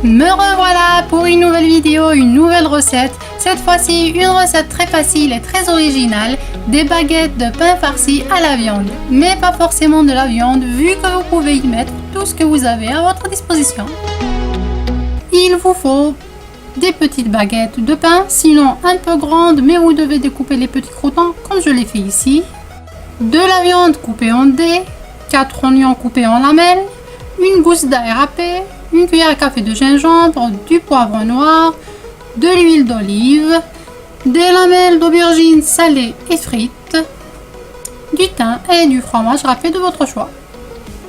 Me revoilà pour une nouvelle vidéo, une nouvelle recette. Cette fois-ci, une recette très facile et très originale, des baguettes de pain farci à la viande. Mais pas forcément de la viande, vu que vous pouvez y mettre tout ce que vous avez à votre disposition. Il vous faut des petites baguettes de pain, sinon un peu grandes, mais vous devez découper les petits croûtons comme je l'ai fait ici. De la viande coupée en dés, 4 oignons coupés en lamelles, une gousse d'ail râpé, une cuillère à café de gingembre, du poivre noir, de l'huile d'olive, des lamelles d'aubergine salées et frites, du thym et du fromage râpé de votre choix.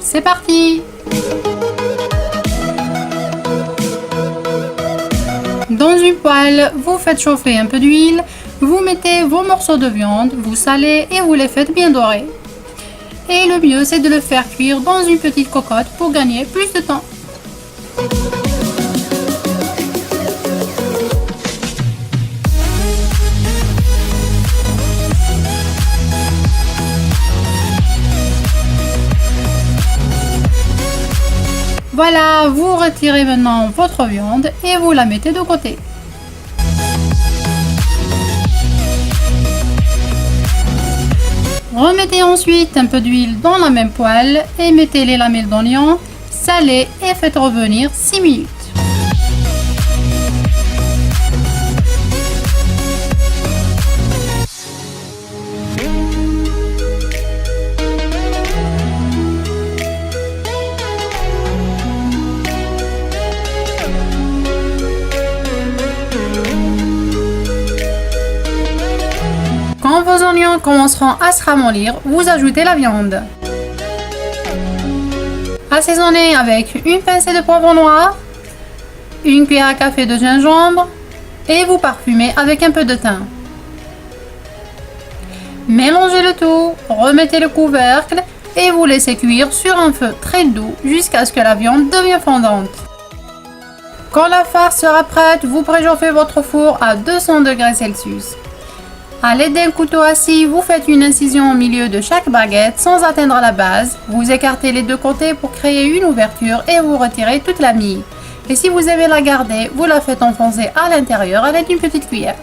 C'est parti! Dans une poêle, vous faites chauffer un peu d'huile, vous mettez vos morceaux de viande, vous salez et vous les faites bien dorer. Et le mieux, c'est de le faire cuire dans une petite cocotte pour gagner plus de temps. Voilà, vous retirez maintenant votre viande et vous la mettez de côté. Remettez ensuite un peu d'huile dans la même poêle et mettez les lamelles d'oignon, salez et faites revenir 6 minutes. Quand vos oignons commenceront à se ramollir, vous ajoutez la viande. Assaisonnez avec une pincée de poivre noir, une cuillère à café de gingembre et vous parfumez avec un peu de thym. Mélangez le tout, remettez le couvercle et vous laissez cuire sur un feu très doux jusqu'à ce que la viande devienne fondante. Quand la farce sera prête, vous préchauffez votre four à 200 degrés Celsius. À l'aide d'un couteau assis, vous faites une incision au milieu de chaque baguette sans atteindre la base. Vous écartez les deux côtés pour créer une ouverture et vous retirez toute la mie. Et si vous aimez la garder, vous la faites enfoncer à l'intérieur à l'aide d'une petite cuillère.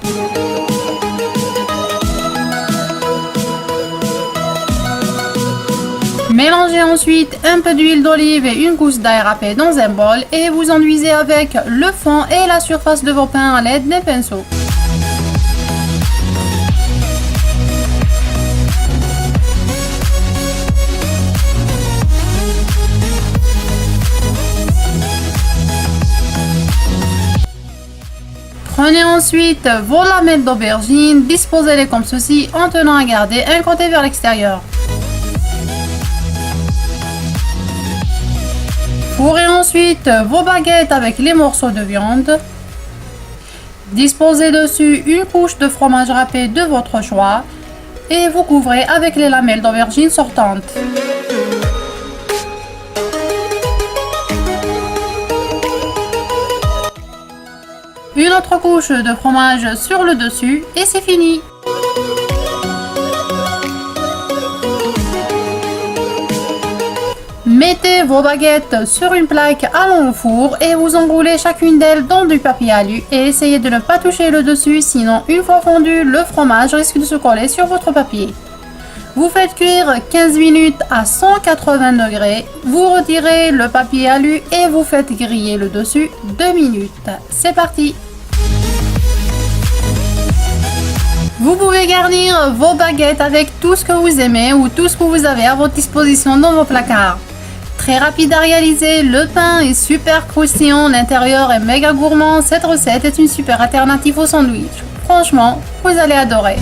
Mélangez ensuite un peu d'huile d'olive et une gousse d'ail râpé dans un bol et vous enduisez avec le fond et la surface de vos pains à l'aide d'un pinceau. Prenez ensuite vos lamelles d'aubergine, disposez-les comme ceci en tenant à garder un côté vers l'extérieur. Fourrez ensuite vos baguettes avec les morceaux de viande. Disposez dessus une couche de fromage râpé de votre choix et vous couvrez avec les lamelles d'aubergine sortantes. Une autre couche de fromage sur le dessus et c'est fini. Mettez vos baguettes sur une plaque allant au four et vous enroulez chacune d'elles dans du papier alu et essayez de ne pas toucher le dessus, sinon une fois fondu, le fromage risque de se coller sur votre papier. Vous faites cuire 15 minutes à 180 degrés, vous retirez le papier alu et vous faites griller le dessus 2 minutes. C'est parti! Vous pouvez garnir vos baguettes avec tout ce que vous aimez ou tout ce que vous avez à votre disposition dans vos placards. Très rapide à réaliser, le pain est super croustillant, l'intérieur est méga gourmand. Cette recette est une super alternative au sandwich. Franchement, vous allez adorer.